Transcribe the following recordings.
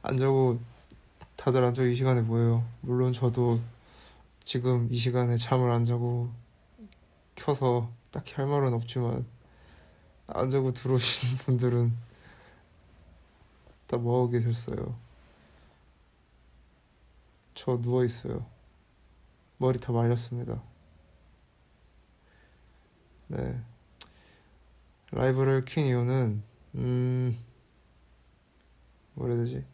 안 자고 다들 안 자고 이 시간에 뭐해요? 물론 저도 지금 이 시간에 잠을 안 자고 켜서 딱히 할 말은 없지만 안 자고 들어오신 분들은 다 뭐하고 계셨어요? 저 누워있어요. 머리 다 말렸습니다. 네. 라이브를 킨 이유는 뭐라 해야 되지?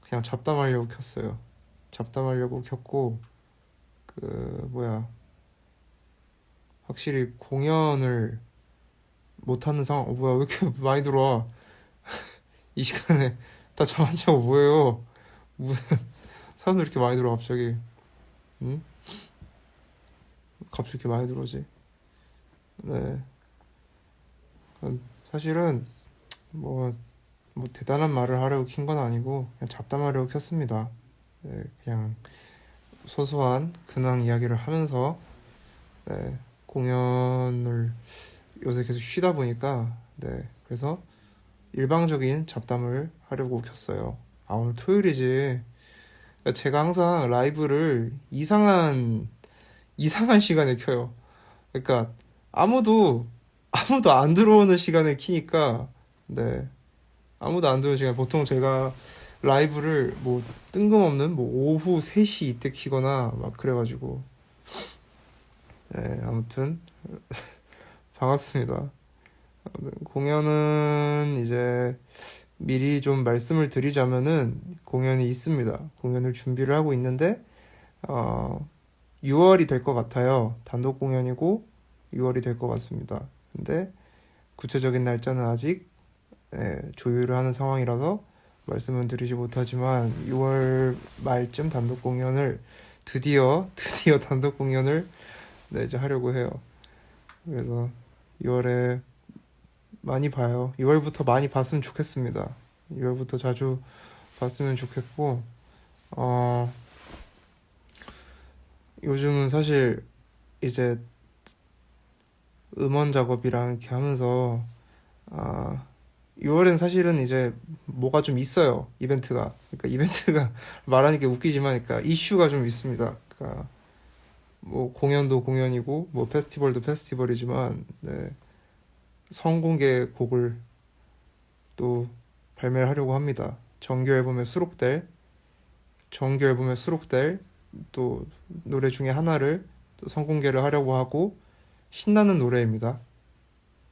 그냥 잡담하려고 켰어요. 잡담하려고 켰고 그 뭐야 확실히 공연을 못하는 상황. 뭐야 왜 이렇게 많이 들어와? 이 시간에 다 잠 안 자고 뭐해요? 무슨 사람들 이렇게 많이 들어와 갑자기? 응? 갑자기 이렇게 많이 들어오지? 네. 사실은 뭐, 뭐 대단한 말을 하려고 킨 건 아니고 그냥 잡담하려고 켰습니다. 네, 그냥 소소한 근황 이야기를 하면서 네, 공연을 요새 계속 쉬다 보니까 네, 그래서 일방적인 잡담을 하려고 켰어요. 아, 오늘 토요일이지. 그러니까 제가 항상 라이브를 이상한 시간에 켜요. 그러니까 아무도 안 들어오는 시간에 키니까 네, 아무도 안 들어오는 시간. 보통 제가 라이브를 뭐 뜬금없는 뭐 오후 3시 이때 키거나 막 그래가지고 네, 아무튼 반갑습니다. 공연은 이제 미리 좀 말씀을 드리자면은 공연이 있습니다. 공연을 준비를 하고 있는데 6월이 될 것 같아요. 단독 공연이고 6월이 될 것 같습니다. 근데 구체적인 날짜는 아직 조율을 하는 상황이라서 말씀은 드리지 못하지만 6월 말쯤 단독 공연을 드디어 단독 공연을 네, 이제 하려고 해요. 그래서 6월에 많이 봐요. 6월부터 많이 봤으면 좋겠습니다. 6월부터 자주 봤으면 좋겠고, 요즘은 사실 이제 음원 작업이랑 이렇게 하면서, 6월엔 사실은 이제 뭐가 좀 있어요. 이벤트가. 그러니까 이벤트가 말하니까 웃기지만, 그러니까 이슈가 좀 있습니다. 그러니까 뭐 공연도 공연이고, 뭐 페스티벌도 페스티벌이지만, 네, 성공개 곡을 또 발매를 하려고 합니다. 정규 앨범에 수록될 또 노래 중에 하나를 또 선공개를 하려고 하고 신나는 노래입니다.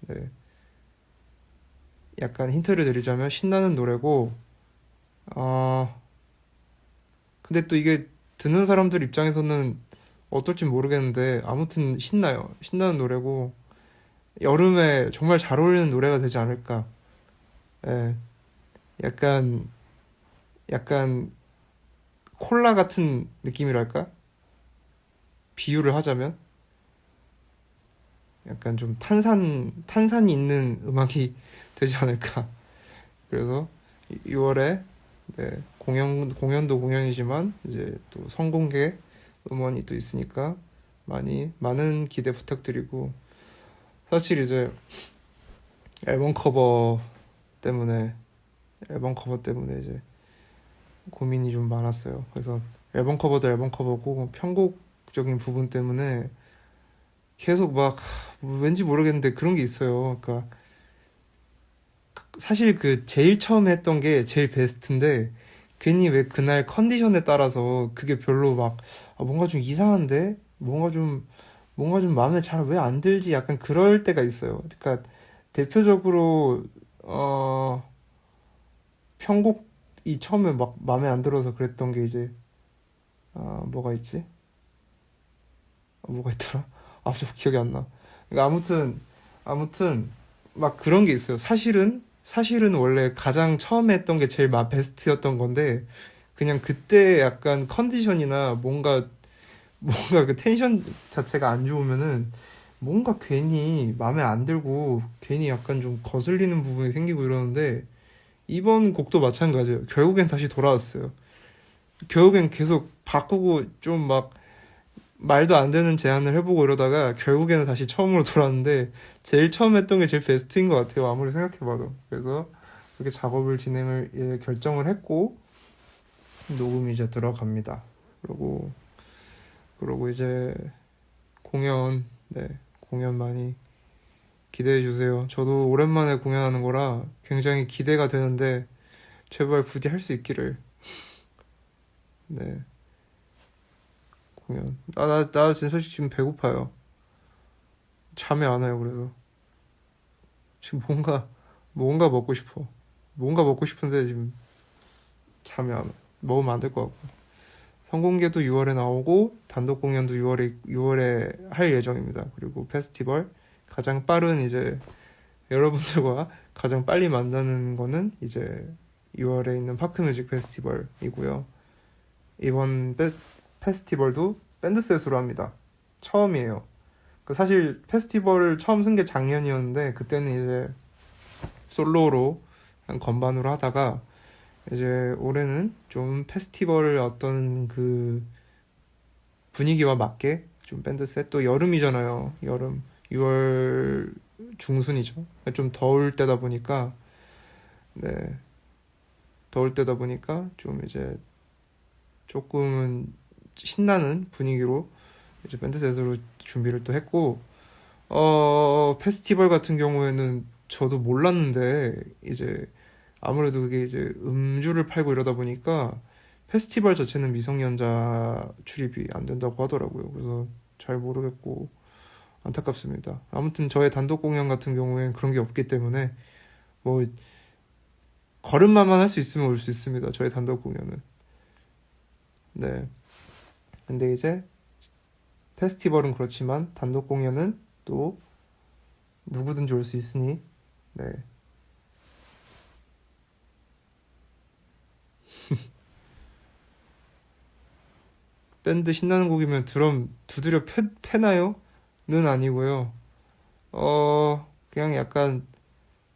네. 약간 힌트를 드리자면 신나는 노래고 어 근데 또 이게 듣는 사람들 입장에서는 어떨지 모르겠는데 아무튼 신나요. 신나는 노래고 여름에 정말 잘 어울리는 노래가 되지 않을까. 예. 약간 약간 콜라 같은 느낌이랄까? 비유를 하자면 약간 좀 탄산이 있는 음악이 되지 않을까. 그래서 6월에 네, 공연도 공연이지만 이제 또 선공개 음원이 또 있으니까 많은 기대 부탁드리고 사실 이제 앨범 커버 때문에 앨범 커버 때문에 이제 고민이 좀 많았어요. 그래서 앨범 커버도 앨범 커버고 편곡적인 부분 때문에 계속 막 왠지 모르겠는데 그런 게 있어요. 그러니까 사실 그 제일 처음 했던 게 제일 베스트인데 괜히 왜 그날 컨디션에 따라서 그게 별로 막 뭔가 좀 이상한데 뭔가 좀 마음에 잘 왜 안 들지 약간 그럴 때가 있어요. 그러니까 대표적으로 어 편곡이 처음에 막 마음에 안 들어서 그랬던 게 이제 뭐가 있지? 뭐가 있더라? 저 기억이 안 나. 그러니까 아무튼 막 그런 게 있어요. 사실은 원래 가장 처음에 했던 게 제일 베스트였던 건데 그냥 그때 약간 컨디션이나 뭔가 그 텐션 자체가 안 좋으면은 뭔가 괜히 마음에 안 들고 괜히 약간 좀 거슬리는 부분이 생기고 이러는데 이번 곡도 마찬가지예요. 결국엔 다시 돌아왔어요. 결국엔 계속 바꾸고 좀 막 말도 안 되는 제안을 해보고 이러다가 결국에는 다시 처음으로 돌아왔는데 제일 처음 했던 게 제일 베스트인 것 같아요. 아무리 생각해봐도. 그래서 그렇게 작업을 진행을 결정을 했고 녹음이 이제 들어갑니다. 그러고 이제 공연, 네, 공연 많이 기대해 주세요. 저도 오랜만에 공연하는 거라 굉장히 기대가 되는데 제발 부디 할 수 있기를. 네, 공연. 나 진짜 솔직히 지금 배고파요. 잠이 안 와요. 그래서 지금 뭔가 먹고 싶어. 뭔가 먹고 싶은데 지금 잠이 안 와. 먹으면 안 될 것 같고. 선공개도 6월에 나오고 단독 공연도 6월에 할 예정입니다. 그리고 페스티벌 가장 빠른 이제 여러분들과 가장 빨리 만나는 거는 이제 6월에 있는 파크뮤직 페스티벌이고요. 이번 페스티벌도 밴드셋으로 합니다. 처음이에요. 사실 페스티벌을 처음 쓴 게 작년이었는데 그때는 이제 솔로로 건반으로 하다가 이제 올해는 좀 페스티벌 어떤 그 분위기와 맞게 좀 밴드셋, 또 여름이잖아요. 여름 6월 중순이죠. 좀 더울 때다 보니까 네, 더울 때다 보니까 좀 이제 조금은 신나는 분위기로 이제 밴드셋으로 준비를 또 했고 페스티벌 같은 경우에는 저도 몰랐는데 이제 아무래도 그게 이제 음주를 팔고 이러다 보니까 페스티벌 자체는 미성년자 출입이 안 된다고 하더라고요. 그래서 잘 모르겠고 안타깝습니다. 아무튼 저의 단독 공연 같은 경우에는 그런 게 없기 때문에 뭐 걸음마만 할 수 있으면 올 수 있습니다. 저의 단독 공연은. 네. 근데 이제 페스티벌은 그렇지만 단독 공연은 또 누구든지 올 수 있으니 네. 밴드 신나는 곡이면 드럼 두드려 패나요? 는 아니고요. 그냥 약간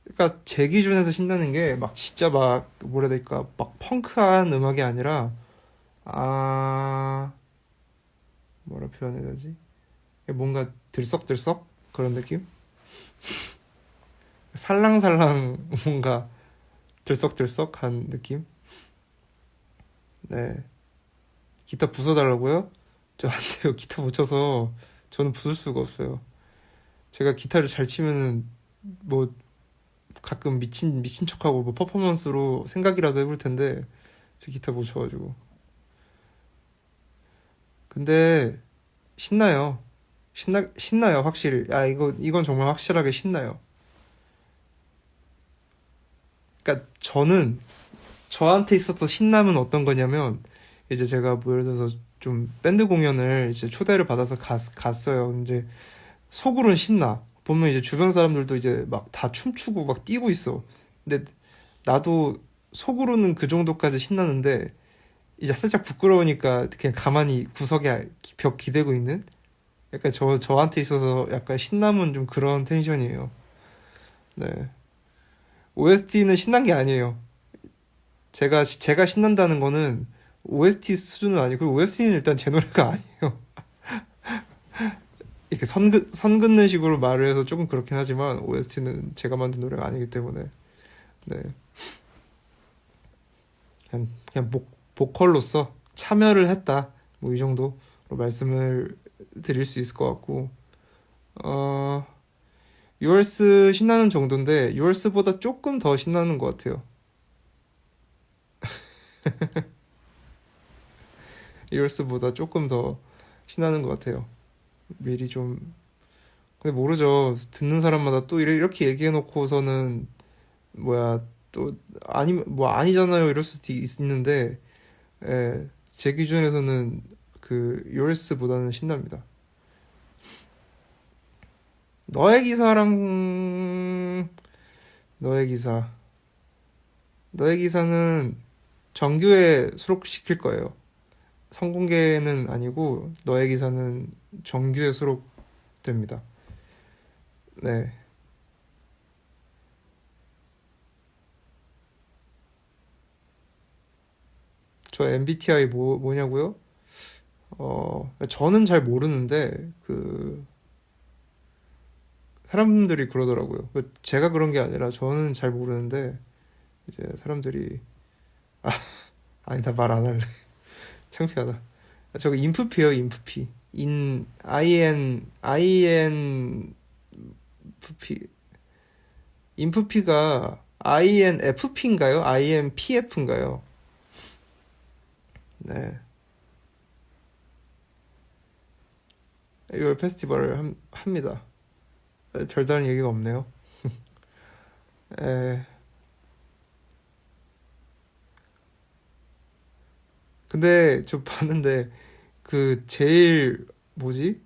그러니까 제 기준에서 신나는 게 막 진짜 막 뭐라 해야 될까 막 펑크한 음악이 아니라 아 뭐라 표현해야 되지? 뭔가 들썩들썩 그런 느낌? 살랑살랑 뭔가 들썩들썩한 느낌? 네. 기타 부숴달라고요? 저 안 돼요. 기타 못 쳐서 저는 부술 수가 없어요. 제가 기타를 잘 치면은 뭐 가끔 미친 척하고 뭐 퍼포먼스로 생각이라도 해볼 텐데 저 기타 못 쳐가지고. 근데 신나요. 신나요, 확실히. 이건 정말 확실하게 신나요. 그러니까 저는 저한테 있어서 신남은 어떤 거냐면 이제 제가 뭐 예를 들어서 좀 밴드 공연을 이제 초대를 받아서 갔어요. 이제 속으로는 신나. 보면 이제 주변 사람들도 이제 막 다 춤추고 막 뛰고 있어. 근데 나도 속으로는 그 정도까지 신나는데 이제 살짝 부끄러우니까 그냥 가만히 구석에 벽 기대고 있는 약간 저한테 있어서 약간 신남은 좀 그런 텐션이에요. 네. OST는 신난 게 아니에요. 제가 신난다는 거는 OST 수준은 아니고 OST는 일단 제 노래가 아니에요. 이렇게 선 긋는 식으로 말을 해서 조금 그렇긴 하지만 OST는 제가 만든 노래가 아니기 때문에 네. 그냥 보컬로서 참여를 했다. 뭐 이 정도로 말씀을 드릴 수 있을 것 같고 어, 유얼스 신나는 정도인데 유얼스보다 조금 더 신나는 것 같아요. 유얼스보다 조금 더 신나는 것 같아요. 미리 좀 근데 모르죠. 듣는 사람마다 또 이렇게 얘기해 놓고서는 뭐야 또 아니 뭐 아니잖아요 이럴 수도 있는데 예, 제 기준에서는 그 유얼스보다는 신납니다. 너의 기사랑 너의 기사 너의 기사는 정규에 수록시킬 거예요. 성공개는 아니고 너의 기사는 정규에 수록됩니다. 네. 저 MBTI 뭐냐고요? 저는 잘 모르는데 그 사람들이 그러더라고요. 제가 그런 게 아니라 저는 잘 모르는데 이제 사람들이 아니다, 말 안 할래. 창피하다. 저거 인프피예요, 인프피. INFP. 인프피가 INFP인가요? INPF인가요? 네. 6월 페스티벌을 합니다. 별다른 얘기가 없네요. 에, 근데 저 봤는데 그 제일 뭐지?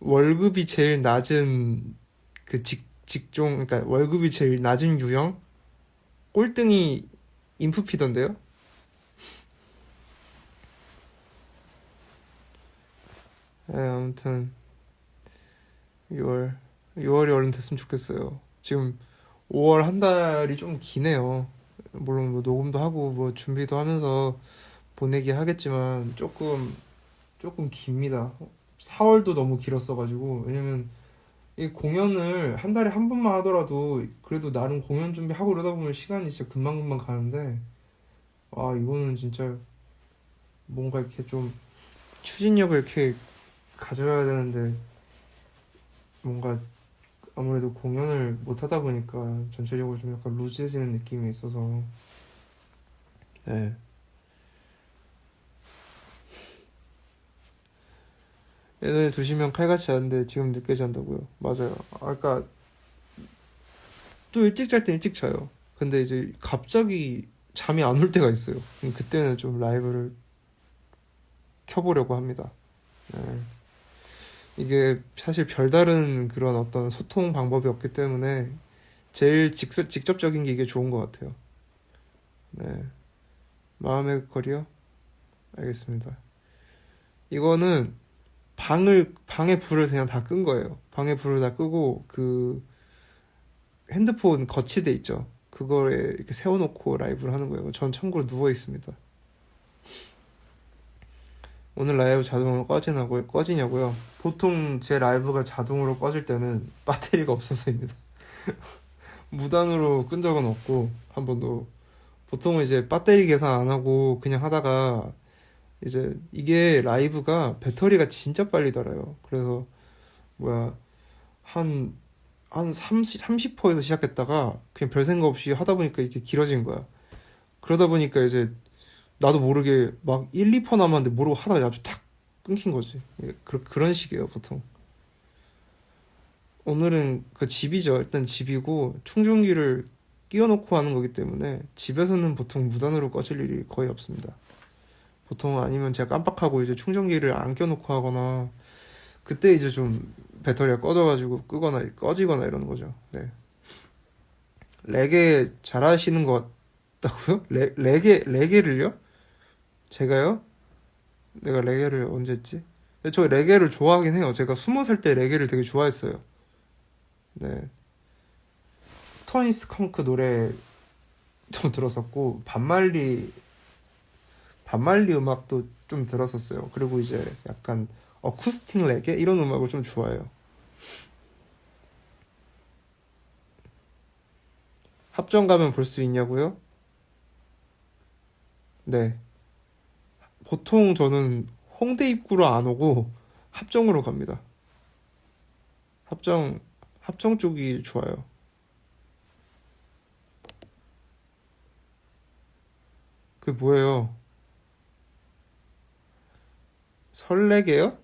월급이 제일 낮은 그 직종, 그러니까 월급이 제일 낮은 유형 꼴등이 인프피던데요? 아무튼 6월이 얼른 됐으면 좋겠어요. 지금 5월 한 달이 좀 기네요. 물론 뭐 녹음도 하고 뭐 준비도 하면서 보내기 하겠지만 조금 깁니다. 4월도 너무 길었어가지고. 왜냐면 이 공연을 한 달에 한 번만 하더라도 그래도 나름 공연 준비하고 그러다 보면 시간이 진짜 금방금방 가는데, 아 이거는 진짜 뭔가 이렇게 좀 추진력을 이렇게 가져야 되는데, 뭔가 아무래도 공연을 못 하다 보니까 전체적으로 좀 약간 루즈해지는 느낌이 있어서. 네. 예전에 2시면 칼같이 자는데 지금 늦게 잔다고요. 맞아요. 그러니까 또 일찍 잘 땐 일찍 자요. 근데 이제 갑자기 잠이 안 올 때가 있어요. 그럼 그때는 좀 라이브를 켜보려고 합니다. 네. 이게 사실 별다른 그런 어떤 소통 방법이 없기 때문에 제일 직접적인 게 이게 좋은 것 같아요. 네. 마음의 거리요? 알겠습니다. 이거는 방에 불을 그냥 다 끈 거예요. 방에 불을 다 끄고 그 핸드폰 거치대 있죠. 그거에 이렇게 세워놓고 라이브를 하는 거예요. 전 참고로 누워 있습니다. 오늘 라이브 자동으로 꺼지냐고요? 보통 제 라이브가 자동으로 꺼질 때는 배터리가 없어서입니다. 무단으로 끈 적은 없고 한 번도. 보통은 이제 배터리 계산 안 하고 그냥 하다가 이제 이게 라이브가 배터리가 진짜 빨리 닳아요. 그래서 뭐야, 한 30%에서 시작했다가 그냥 별 생각 없이 하다 보니까 이게 길어진 거야. 그러다 보니까 이제 나도 모르게 막 1, 2% 남았는데 모르고 하다가 갑자기 탁 끊긴 거지. 그런 식이에요, 보통. 오늘은 그 집이죠. 일단 집이고 충전기를 끼워놓고 하는 거기 때문에 집에서는 보통 무단으로 꺼질 일이 거의 없습니다. 보통 아니면 제가 깜빡하고 이제 충전기를 안 껴놓고 하거나 그때 이제 좀 배터리가 꺼져가지고 끄거나 꺼지거나 이러는 거죠. 네. 레게 잘하시는 것 같다고요? 레게를요? 제가요? 내가 레게를 언제 했지? 근데 저 레게를 좋아하긴 해요. 제가 20살 때 레게를 되게 좋아했어요. 네. 스토니 스컹크 노래 좀 들었었고, 반말리 음악도 좀 들었었어요. 그리고 이제 약간 어쿠스틱 레게 이런 음악을 좀 좋아해요. 합정 가면 볼 수 있냐고요? 네. 보통 저는 홍대 입구로 안 오고 합정으로 갑니다. 합정, 합정 쪽이 좋아요. 그게 뭐예요? 설레게요?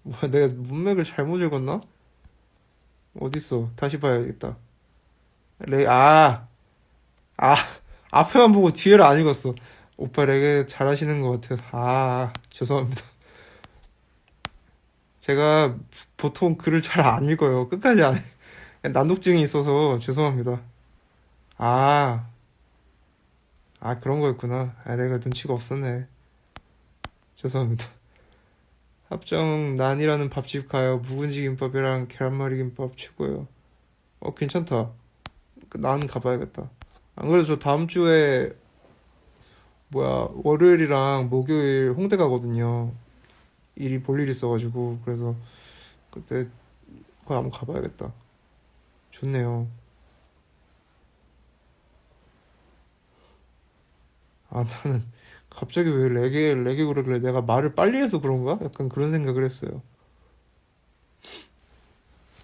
뭐야, 내가 문맥을 잘못 읽었나? 어딨어? 다시 봐야겠다. 아, 앞에만 보고 뒤에를 안 읽었어. 오빠 레게 잘하시는 것 같아요. 죄송합니다. 제가 보통 글을 잘 안 읽어요. 끝까지 안 해. 난독증이 있어서 죄송합니다. 아, 그런 거였구나. 내가 눈치가 없었네. 죄송합니다. 합정 난이라는 밥집 가요. 묵은지 김밥이랑 계란말이 김밥 최고예요. 괜찮다. 난 가봐야겠다. 안 그래도 저 다음 주에 월요일이랑 목요일 홍대 가거든요. 일이 볼 일 있어가지고. 그래서 그때 거기 한번 가봐야겠다. 좋네요. 아, 나는 갑자기 왜 레게 그러길래 내가 말을 빨리 해서 그런가? 약간 그런 생각을 했어요.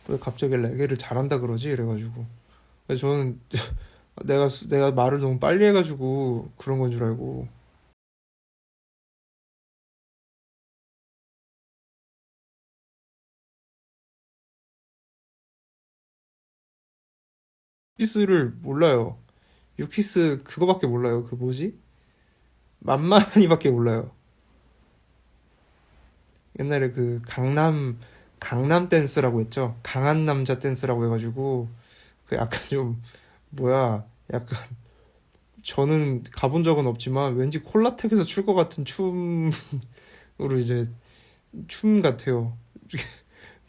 왜 갑자기 레게를 잘한다 그러지? 이래가지고. 그래서 저는 내가 말을 너무 빨리 해가지고 그런 건 줄 알고. 유키스를 몰라요. 유키스 그거밖에 몰라요. 그 뭐지? 만만히밖에 몰라요. 옛날에 그 강남 댄스라고 했죠. 강한 남자 댄스라고 해가지고 그 약간 좀 뭐야? 약간 저는 가본 적은 없지만 왠지 콜라텍에서 출 것 같은 춤으로 이제 춤 같아요.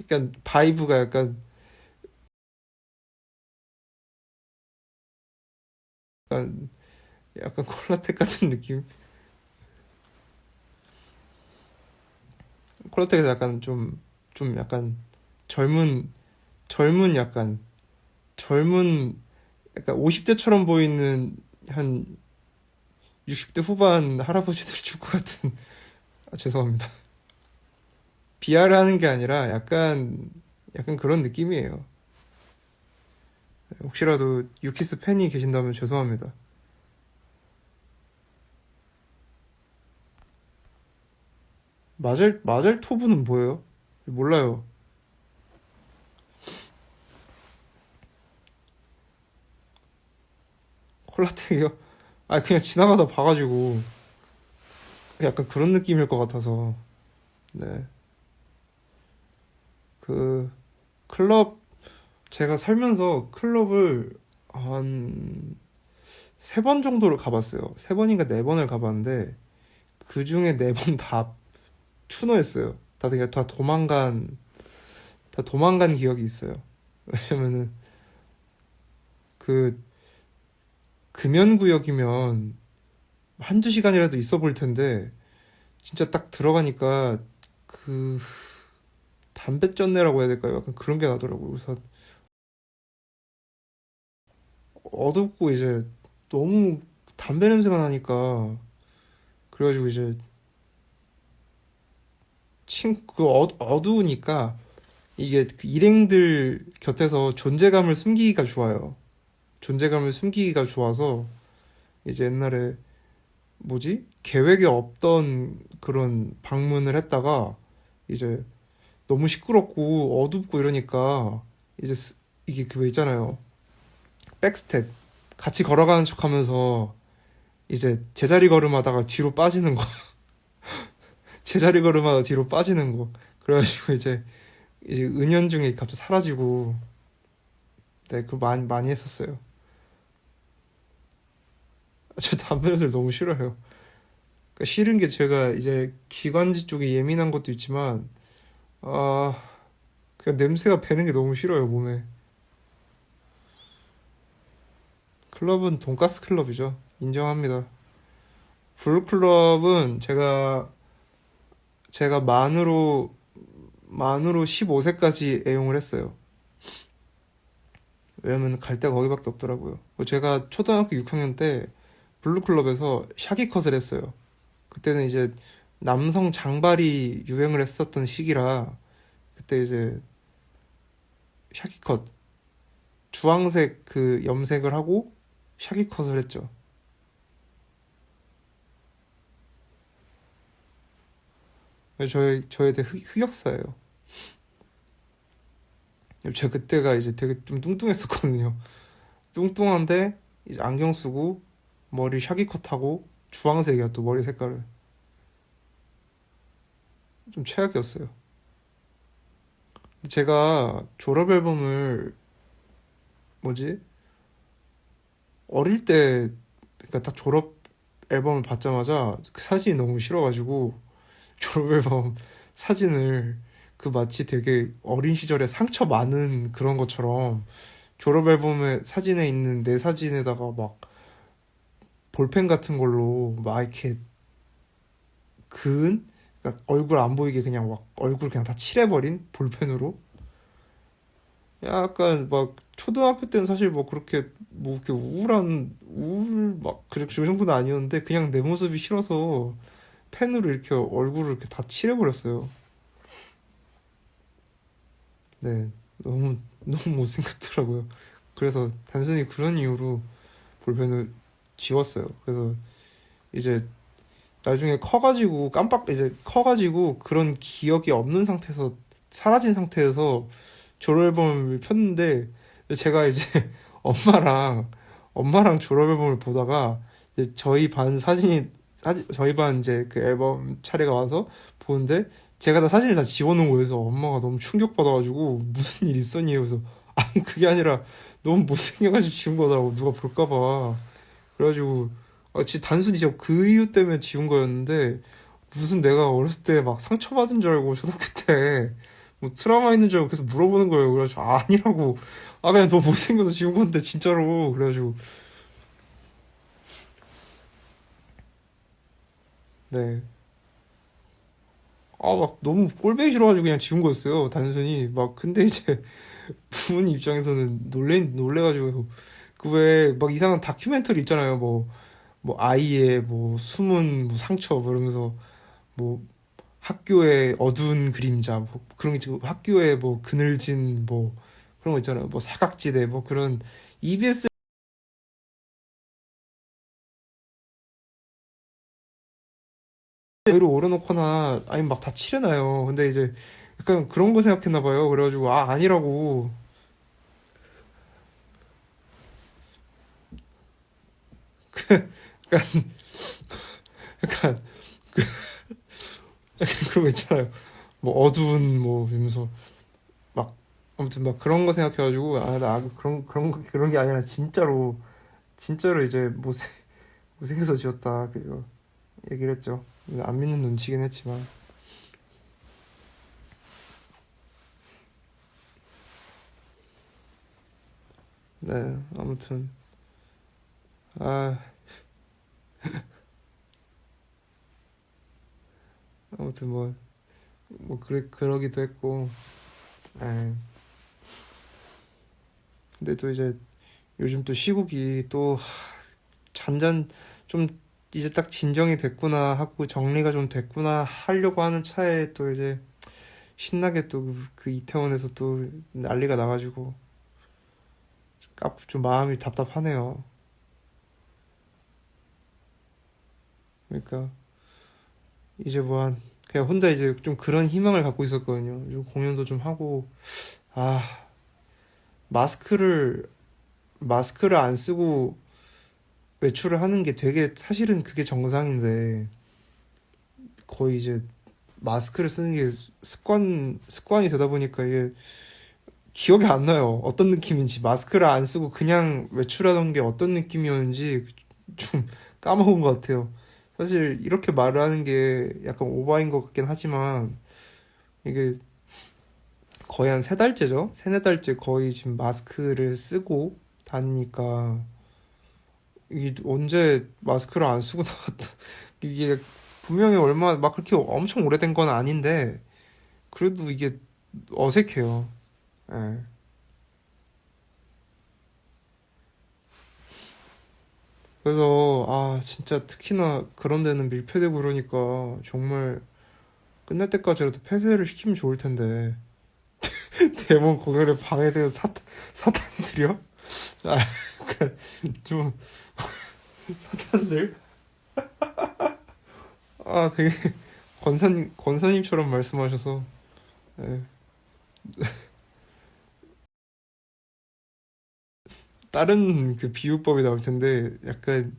약간 바이브가 약간 약간 콜라텍 같은 느낌. 콜라텍에서 약간 좀 약간 젊은 젊은 약간 젊은 약간 50대처럼 보이는 한 60대 후반 할아버지들 출 것 같은. 아, 죄송합니다. 비하를 하는 게 아니라 약간 그런 느낌이에요. 혹시라도 유키스 팬이 계신다면 죄송합니다. 마젤 토브는 뭐예요? 몰라요. 콜라텍이요? 아, 그냥 지나가다 봐가지고 약간 그런 느낌일 것 같아서. 네. 그 클럽 제가 살면서 클럽을 한 세 번 정도를 가봤어요. 세 번인가 네 번을 가봤는데 그 중에 네 번 다 추노했어요. 다 도망간 기억이 있어요. 왜냐면은 그 금연구역이면 한두 시간이라도 있어 볼 텐데 진짜 딱 들어가니까 그 담뱃전내라고 해야 될까요? 약간 그런 게 나더라고요. 그래서 어둡고 이제 너무 담배 냄새가 나니까 그래가지고 이제 어두우니까 이게 그 일행들 곁에서 존재감을 숨기기가 좋아요. 존재감을 숨기기가 좋아서 이제 옛날에 뭐지? 계획에 없던 그런 방문을 했다가 이제 너무 시끄럽고 어둡고 이러니까 이제 이게 그거 있잖아요. 백스텝 같이 걸어가는 척하면서 이제 제자리 걸음하다가 뒤로 빠지는 거. 제자리 걸음하다 뒤로 빠지는 거. 그래가지고 이제 은연중에 갑자기 사라지고. 네, 그거 많이 했었어요. 저 담배 냄새를 너무 싫어해요. 그러니까 싫은 게 제가 이제 기관지 쪽에 예민한 것도 있지만 아, 그냥 냄새가 배는 게 너무 싫어요, 몸에. 클럽은 돈가스 클럽이죠. 인정합니다. 블루클럽은 제가 만으로 15세까지 애용을 했어요. 왜냐면 갈 데가 거기밖에 없더라고요. 제가 초등학교 6학년 때 블루클럽에서 샤기컷을 했어요. 그때는 이제 남성 장발이 유행을 했었던 시기라 그때 이제 샤기컷 주황색 그 염색을 하고 샤기컷을 했죠. 저의 흑역사예요. 제가 그때가 이제 되게 좀 뚱뚱했었거든요. 뚱뚱한데 이제 안경 쓰고 머리 샤기컷하고 주황색이야 또 머리 색깔을. 좀 최악이었어요. 제가 졸업 앨범을 뭐지? 어릴 때 그러니까 딱 졸업 앨범을 받자마자 그 사진이 너무 싫어가지고 졸업 앨범 사진을 그 마치 되게 어린 시절에 상처 많은 그런 것처럼 졸업 앨범에 사진에 있는 내 사진에다가 막 볼펜 같은 걸로 막 이렇게 그러니까 얼굴 안 보이게 그냥 막 얼굴 그냥 다 칠해버린 볼펜으로 약간 막 초등학교 때는 사실 뭐 그렇게 뭐 이렇게 우울 막 그 정도는 아니었는데 그냥 내 모습이 싫어서 펜으로 이렇게 얼굴을 이렇게 다 칠해버렸어요. 네, 너무 못생겼더라고요. 그래서 단순히 그런 이유로 볼펜을 지웠어요. 그래서 이제 나중에 커가지고 깜빡 이제 커가지고 그런 기억이 없는 상태에서 사라진 상태에서 졸업앨범을 폈는데 제가 이제 엄마랑 엄마랑 졸업앨범을 보다가 이제 저희 반 이제 그 앨범 차례가 와서 보는데 제가 다 사진을 다 지워놓은 거여서 엄마가 너무 충격받아가지고 무슨 일 있었니? 그래서 아니 그게 아니라 너무 못생겨가지고 지운 거더라고 누가 볼까 봐. 그래가지고 진짜 단순히 그 이유 때문에 지운 거였는데 무슨 내가 어렸을 때 막 상처받은 줄 알고 초등학교 때 뭐 트라우마 있는 줄 알고 계속 물어보는 거예요. 그래가지고 아니라고 그냥 너 못생겨서 지운 건데 진짜로 그래가지고 네. 막 너무 꼴보기 싫어가지고 그냥 지운 거였어요. 단순히 막 근데 이제 부모님 입장에서는 놀래가지고 그 왜 막 이상한 다큐멘터리 있잖아요. 뭐 아이의 뭐 숨은 뭐 상처 뭐 이러면서 뭐 학교의 어두운 그림자 뭐 그런 게 지금 학교에 뭐 그늘진 뭐 그런 거 있잖아요. 뭐 사각지대 뭐 그런 EBS로 올려놓거나 아니면 막 다 칠해놔요. 근데 이제 약간 그런 거 생각했나 봐요. 그래가지고 아니라고 약간 약간 그런 거 있잖아요. 뭐 어두운 뭐 이러면서 막 아무튼 막 그런 거 생각해가지고 나 그런 게 아니라 진짜로 이제 못생겨서 지었다. 그래서 얘기를 했죠. 안 믿는 눈치긴 했지만. 네, 아, 아무튼 그러기도 했고, 에, 근데 또 이제 요즘 또 시국이 또 좀 이제 딱 진정이 됐구나 하고 정리가 좀 됐구나 하려고 하는 차에 또 이제 신나게 또 그 이태원에서 또 난리가 나가지고 좀 마음이 답답하네요. 그러니까 이제 그냥 혼자 이제 좀 그런 희망을 갖고 있었거든요. 좀 공연도 좀 하고, 아, 마스크를, 마스크를 안 쓰고 외출을 하는 게 되게 사실은 그게 정상인데 거의 이제 마스크를 쓰는 게 습관이 되다 보니까 이게 기억이 안 나요. 어떤 느낌인지. 마스크를 안 쓰고 그냥 외출하던 게 어떤 느낌이었는지 좀 까먹은 것 같아요. 사실 이렇게 말을 하는 게 약간 오바인 것 같긴 하지만 이게 거의 한 세 달째죠? 세네 달째 거의 지금 마스크를 쓰고 다니니까 이게 언제 마스크를 안 쓰고 나갔다 이게 분명히 얼마 막 그렇게 엄청 오래된 건 아닌데 그래도 이게 어색해요. 예. 그래서 진짜 특히나 그런 데는 밀폐되고 그러니까 정말 끝날 때까지라도 폐쇄를 시키면 좋을 텐데 대본 공연에 방해되는 사탄들이요? 아, 약간 좀 사탄들? 되게 권사님처럼 말씀하셔서 예. 다른 그 비유법이 나올 텐데 약간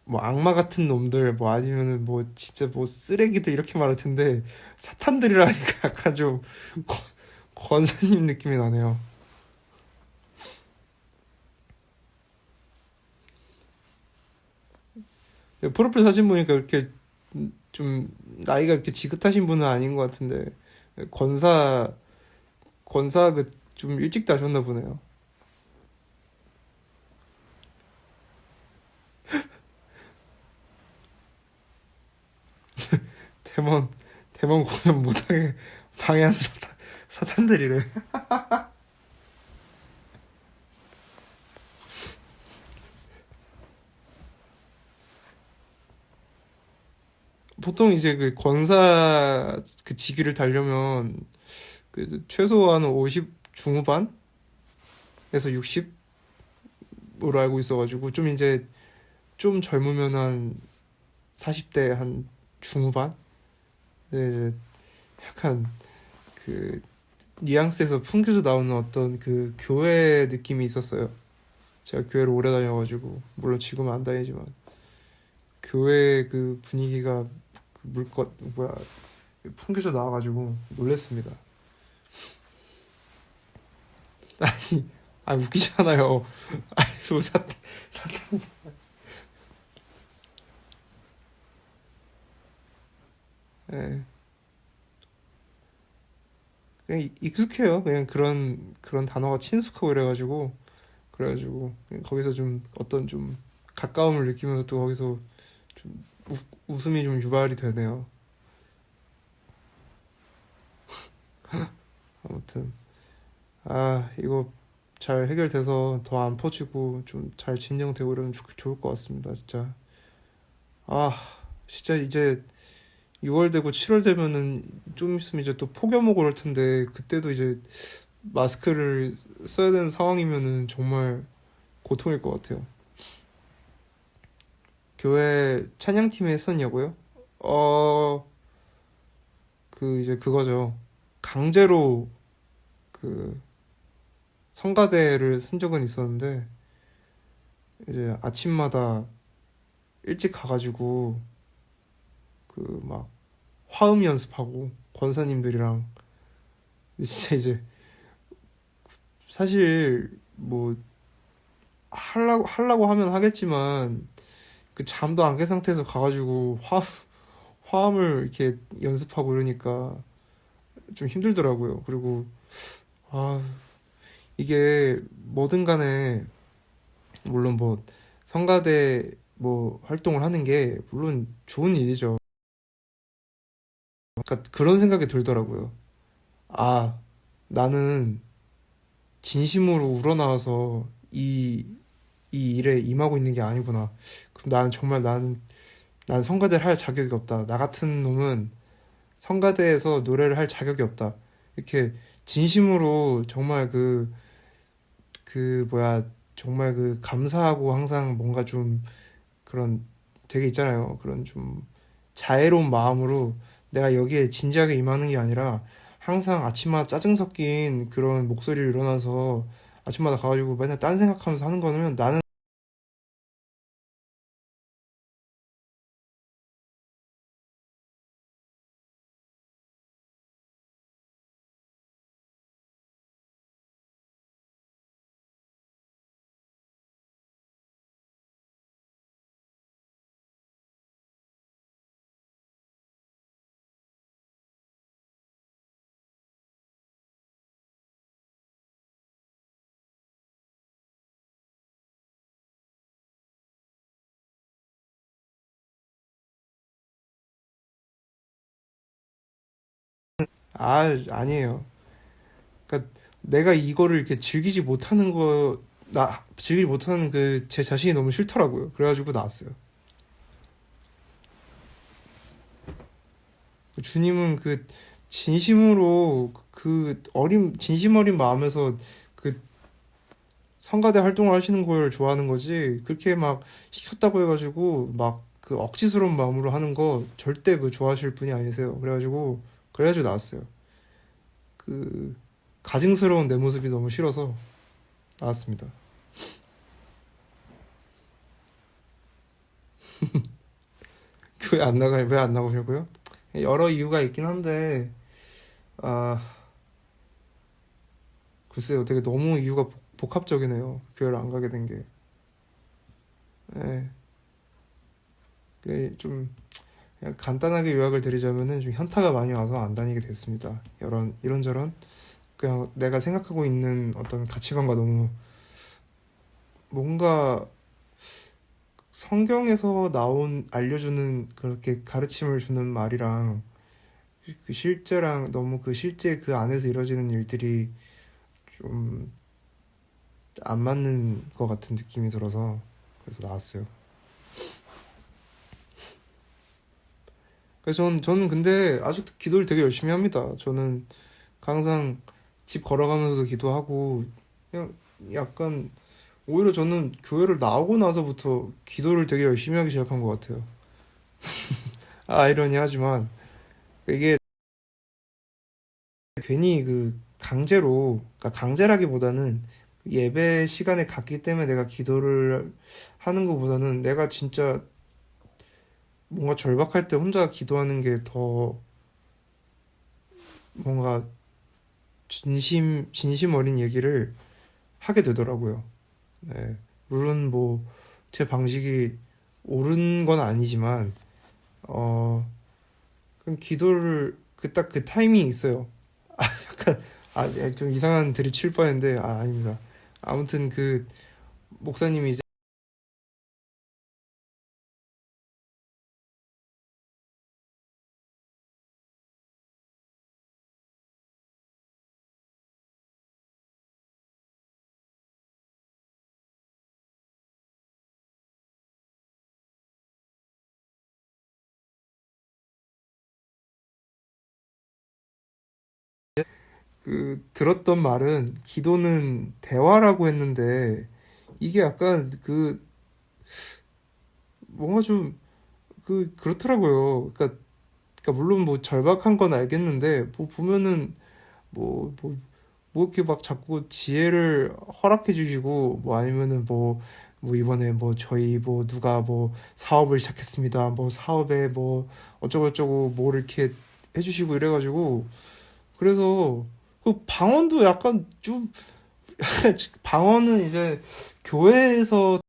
뭐 악마 같은 놈들 뭐 아니면은 뭐 진짜 뭐 쓰레기들 이렇게 말할 텐데 사탄들이라니까 약간 좀 권- 권사님 느낌이 나네요. 프로필 사진 보니까 이렇게 좀 나이가 이렇게 지긋하신 분은 아닌 것 같은데 권사 권사 그 좀 일찍 다셨나 보네요. 대먼 대먼 공연 못하게 방해한 사탄들이래. 보통 이제 그 권사 그 직위를 달려면 그 최소한 50 중후반에서 60으로 알고 있어가지고 좀 이제 좀 젊으면 한 40대 한 중후반? 네, 이제 약간 그 뉘앙스에서 풍겨져 나오는 어떤 그 교회 느낌이 있었어요. 제가 교회를 오래 다녀가지고 물론 지금은 안 다니지만 교회 그 분위기가 그 물것 뭐야 풍겨져 나와가지고 놀랬습니다. 아니, 아 웃기잖아요. 아니 뭐 예, 그냥 익숙해요. 그냥 그런 단어가 친숙하고 그래가지고 그냥 거기서 좀 어떤 좀 가까움을 느끼면서 또 거기서 좀 웃음이 좀 유발이 되네요. 아무튼 아 이거 잘 해결돼서 더 안 퍼지고 좀 잘 진정되고 이러면 좋을 것 같습니다. 진짜. 아 진짜 이제 6월 되고 7월 되면은 좀 있으면 이제 또 폭염오고 그럴 텐데 그때도 이제 마스크를 써야 되는 상황이면은 정말 고통일 것 같아요. 교회 찬양팀에 했었냐고요? 어, 그 이제 그거죠. 강제로 그 성가대를 쓴 적은 있었는데 이제 아침마다 일찍 가가지고 그 막 화음 연습하고 권사님들이랑 진짜 이제 사실 뭐 하려고 하면 하겠지만 그 잠도 안 깬 상태에서 가가지고 화음을 이렇게 연습하고 이러니까 좀 힘들더라고요. 그리고 아 이게 뭐든 간에 물론 뭐 성가대 뭐 활동을 하는 게 물론 좋은 일이죠. 그러니까 그런 생각이 들더라고요. 아 나는 진심으로 우러나와서 이 일에 임하고 있는 게 아니구나. 그럼 나는 정말 난 성가대를 할 자격이 없다. 나 같은 놈은 성가대에서 노래를 할 자격이 없다. 이렇게 진심으로 정말 그 뭐야 정말 그 감사하고 항상 뭔가 좀 그런 되게 있잖아요. 그런 좀 자애로운 마음으로 내가 여기에 진지하게 임하는 게 아니라 항상 아침마다 짜증 섞인 그런 목소리를 일어나서 아침마다 가가지고 맨날 딴 생각하면서 하는 거면 나는 아니에요. 그러니까 내가 이거를 이렇게 즐기지 못하는 그 제 자신이 너무 싫더라고요. 그래가지고 나왔어요. 주님은 그 진심으로 진심 어린 마음에서 그 성가대 활동을 하시는 걸 좋아하는 거지. 그렇게 막 시켰다고 해가지고 막 그 억지스러운 마음으로 하는 거 절대 그 좋아하실 분이 아니세요. 그래가지고 나왔어요. 그 가증스러운 내 모습이 너무 싫어서 나왔습니다. 왜 안 나가냐고요? 여러 이유가 있긴 한데 아 글쎄요, 되게 너무 이유가 복합적이네요. 교회를 안 가게 된 게. 네, 좀 그냥 간단하게 요약을 드리자면은 좀 현타가 많이 와서 안 다니게 됐습니다. 이런저런 그냥 내가 생각하고 있는 어떤 가치관과 너무 뭔가 성경에서 나온 알려주는 그렇게 가르침을 주는 말이랑 그 실제랑 너무 그 실제 그 안에서 이루어지는 일들이 좀 안 맞는 것 같은 느낌이 들어서 그래서 나왔어요. 그래서 저는 근데 아직도 기도를 되게 열심히 합니다. 저는 항상 집 걸어가면서도 기도하고, 그냥 약간, 오히려 저는 교회를 나오고 나서부터 기도를 되게 열심히 하기 시작한 것 같아요. 아이러니하지만, 이게 괜히 그 강제로, 그러니까 강제라기보다는 예배 시간에 갔기 때문에 내가 기도를 하는 것보다는 내가 진짜 뭔가 절박할 때 혼자 기도하는 게 더 뭔가 진심 어린 얘기를 하게 되더라고요. 네. 물론 뭐 제 방식이 옳은 건 아니지만, 어, 그럼 기도를 딱 그 타이밍이 있어요. 약간, 좀 이상한 드립 칠 뻔했는데, 아닙니다. 아무튼 그 목사님이 이제 그 들었던 말은 기도는 대화라고 했는데, 이게 약간 그 뭔가 좀 그렇더라고요. 그러니까 물론 뭐 절박한 건 알겠는데, 뭐 보면은 뭐 이렇게 막 자꾸 지혜를 허락해 주시고, 뭐 아니면은 뭐 이번에 뭐 저희 뭐 누가 뭐 사업을 시작했습니다. 뭐 사업에 뭐 어쩌고저쩌고 뭐를 이렇게 해주시고 이래가지고, 그래서 그 방언도 약간 좀 방언은 이제 교회에서,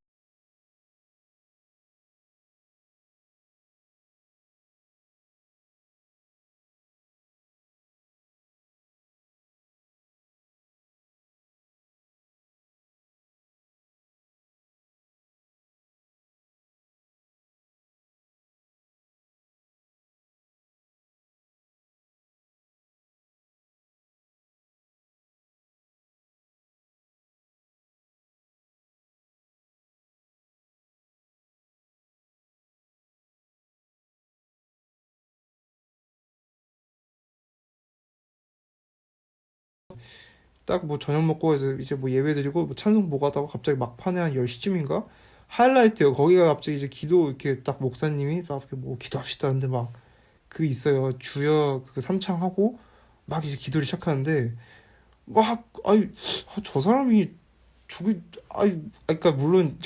딱 뭐 저녁 먹고 해서 이제 뭐 예배 드리고 뭐 찬송 보고 하다가 갑자기 막판에 한 10시쯤인가 하이라이트요. 거기가 갑자기 이제 기도 이렇게 딱 목사님이 막 이렇게 뭐 기도합시다 하는데 막 그 있어요. 주여 그 삼창하고 막 이제 기도를 시작하는데, 막 저 사람이 저기 그러니까 물론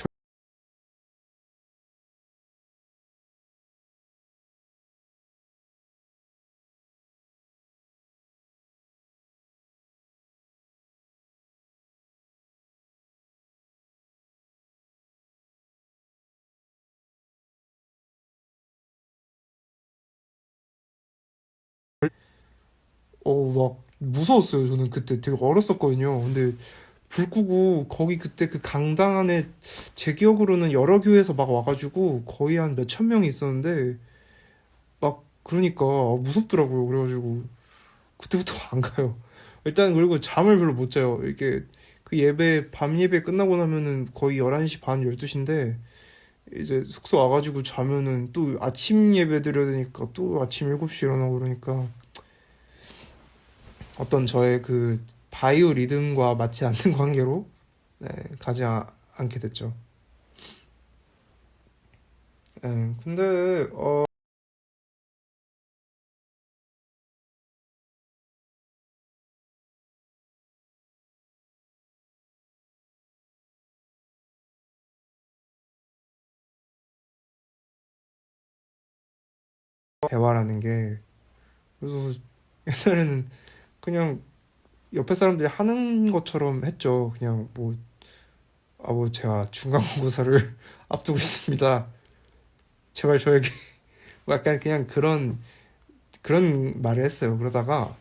막 무서웠어요. 저는 그때 되게 어렸었거든요. 근데 불 끄고 거기 그때 그 강당 안에 제 기억으로는 여러 교회에서 막 와가지고 거의 한 몇천 명이 있었는데, 막 그러니까 무섭더라고요. 그래가지고 그때부터 안 가요. 일단 그리고 잠을 별로 못 자요. 이게 그 예배 밤 예배 끝나고 나면은 거의 11시 반 12시인데, 이제 숙소 와가지고 자면은 또 아침 예배 드려야 되니까 또 아침 7시 일어나고 그러니까 어떤 저의 그 바이오 리듬과 맞지 않는 관계로, 네, 가지 않게 됐죠. 네, 근데 대화라는 게, 그래서 옛날에는 그냥 옆에 사람들이 하는 것처럼 했죠. 그냥 뭐 제가 중간고사를 앞두고 있습니다. 제발 저에게 뭐 약간 그냥 그런 말을 했어요. 그러다가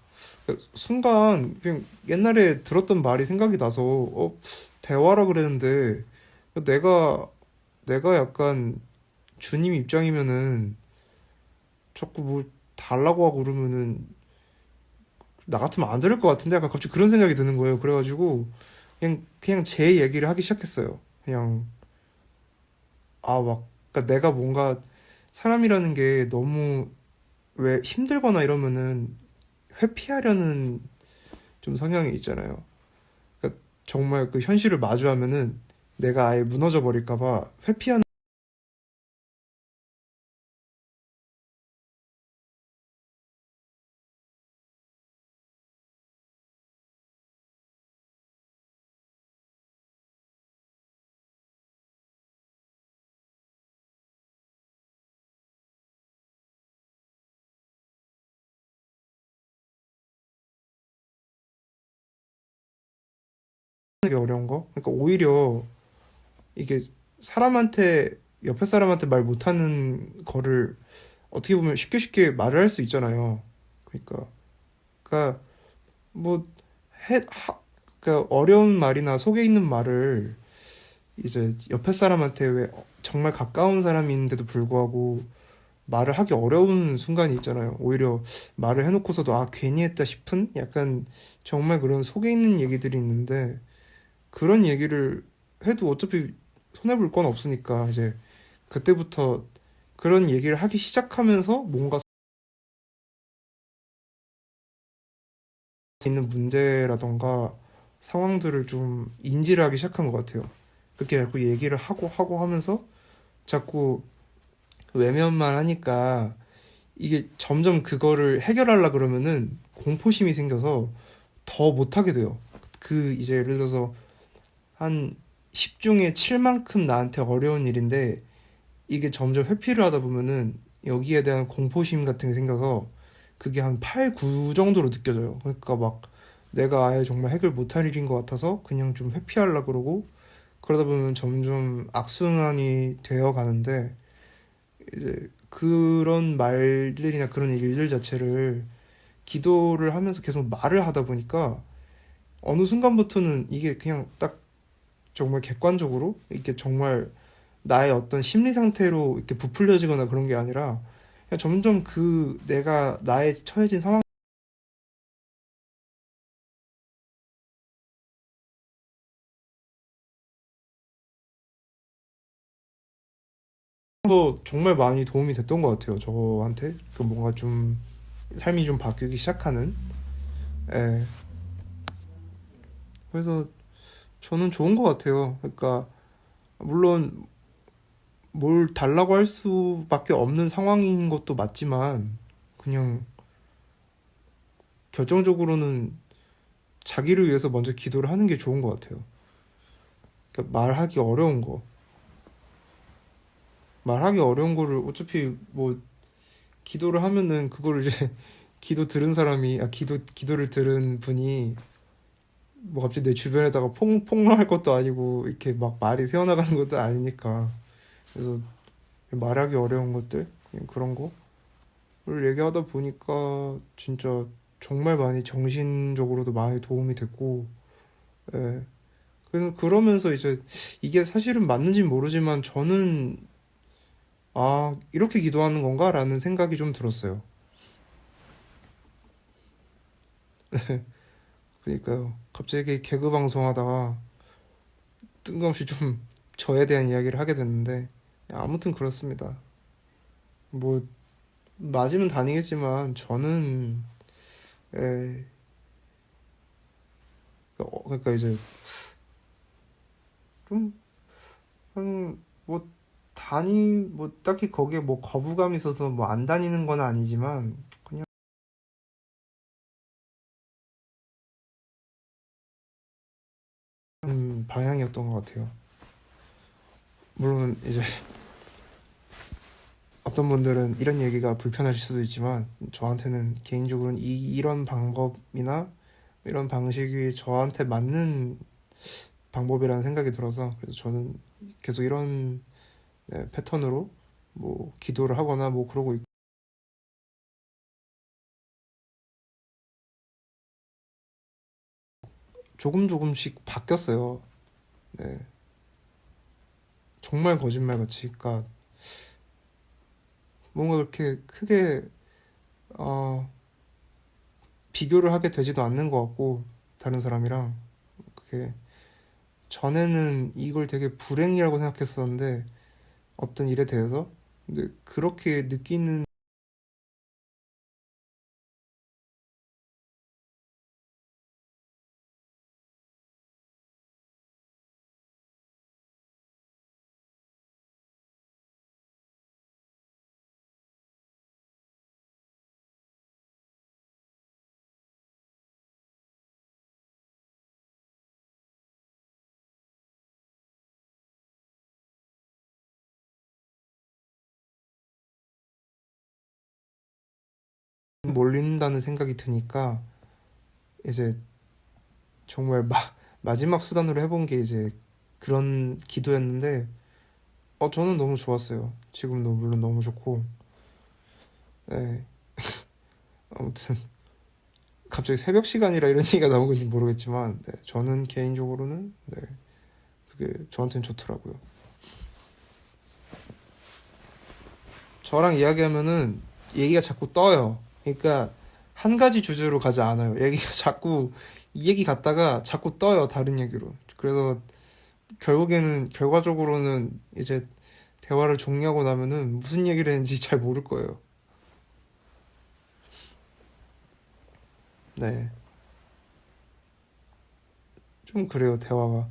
순간 그냥 옛날에 들었던 말이 생각이 나서 대화라 그랬는데, 내가 내가 약간 주님 입장이면은 자꾸 뭐 달라고 하고 그러면은 나 같으면 안 들을 것 같은데, 약간 갑자기 그런 생각이 드는 거예요. 그래가지고 그냥 제 얘기를 하기 시작했어요. 그냥 막 그러니까 내가 뭔가 사람이라는 게 너무 왜 힘들거나 이러면은 회피하려는 좀 성향이 있잖아요. 그러니까 정말 그 현실을 마주하면은 내가 아예 무너져 버릴까 봐 회피하는 게 어려운 거. 그러니까 오히려 이게 사람한테 옆에 사람한테 말 못하는 거를 어떻게 보면 쉽게 쉽게 말을 할 수 있잖아요. 그러니까 그러니까 뭐 그러니까 어려운 말이나 속에 있는 말을 이제 옆에 사람한테 왜 정말 가까운 사람이 있는데도 불구하고 말을 하기 어려운 순간이 있잖아요. 오히려 말을 해놓고서도 아 괜히 했다 싶은 약간 정말 그런 속에 있는 얘기들이 있는데 그런 얘기를 해도 어차피 손해볼 건 없으니까 이제 그때부터 그런 얘기를 하기 시작하면서 뭔가 있는 문제라던가 상황들을 좀 인지를 하기 시작한 것 같아요. 그렇게 자꾸 얘기를 하고 하면서 자꾸 외면만 하니까 이게 점점 그거를 해결하려 그러면은 공포심이 생겨서 더 못하게 돼요. 그 이제 예를 들어서 한 10 중에 7만큼 나한테 어려운 일인데 이게 점점 회피를 하다 보면은 여기에 대한 공포심 같은 게 생겨서 그게 한 8, 9 정도로 느껴져요. 그러니까 막 내가 아예 정말 해결 못할 일인 것 같아서 그냥 좀 회피하려고 그러고 그러다 보면 점점 악순환이 되어 가는데 이제 그런 말들이나 그런 일들 자체를 기도를 하면서 계속 말을 하다 보니까 어느 순간부터는 이게 그냥 딱 정말 객관적으로 이게 정말 나의 어떤 심리 상태로 이렇게 부풀려지거나 그런 게 아니라 그냥 점점 그 내가 나의 처해진 상황도 정말 많이 도움이 됐던 것 같아요. 저한테 그 뭔가 좀 삶이 좀 바뀌기 시작하는. 예. 그래서 저는 좋은 것 같아요. 그러니까 물론 뭘 달라고 할 수밖에 없는 상황인 것도 맞지만 그냥 결정적으로는 자기를 위해서 먼저 기도를 하는 게 좋은 것 같아요. 그러니까 말하기 어려운 거를 어차피 뭐 기도를 하면은 그거를 이제 기도 들은 사람이 기도를 들은 분이 뭐 갑자기 내 주변에다가 폭로할 것도 아니고 이렇게 막 말이 새어나가는 것도 아니니까 그래서 말하기 어려운 것들 그냥 그런 거를 얘기하다 보니까 진짜 정말 많이 정신적으로도 많이 도움이 됐고 예. 그래서 그러면서 이제 이게 사실은 맞는지 모르지만 저는 아 이렇게 기도하는 건가라는 생각이 좀 들었어요. 그러니까요. 갑자기 개그 방송하다가 뜬금없이 좀 저에 대한 이야기를 하게 됐는데 아무튼 그렇습니다. 뭐 맞으면 다니겠지만 저는 에, 그러니까 이제 좀 한 뭐 뭐 딱히 거기에 뭐 거부감이 있어서 뭐 안 다니는 건 아니지만 그냥 방향이었던 것 같아요. 물론 이제 어떤 분들은 이런 얘기가 불편하실 수도 있지만 저한테는 개인적으로는 이런 방법이나 이런 방식이 저한테 맞는 방법이라는 생각이 들어서 그래서 저는 계속 이런 네, 패턴으로 뭐 기도를 하거나 뭐 그러고 조금 조금씩 바뀌었어요. 네, 정말 거짓말 같이. 그러니까 뭔가 그렇게 크게 어, 비교를 하게 되지도 않는 것 같고 다른 사람이랑 그게 전에는 이걸 되게 불행이라고 생각했었는데 어떤 일에 대해서 근데 그렇게 느끼는 몰린다는 생각이 드니까 이제 정말 마지막 수단으로 해본 게 이제 그런 기도였는데 저는 너무 좋았어요. 지금도 물론 너무 좋고. 네. 아무튼 갑자기 새벽 시간이라 이런 얘기가 나온 건지 모르겠지만 네, 저는 개인적으로는 네, 그게 저한테는 좋더라고요. 저랑 이야기하면은 얘기가 자꾸 떠요. 그러니까 한 가지 주제로 가지 않아요. 얘기가 자꾸 이 얘기 갔다가 자꾸 떠요. 다른 얘기로. 그래서 결과적으로는 이제 대화를 종료하고 나면은 무슨 얘기를 했는지 잘 모를 거예요. 네. 좀 그래요, 대화가.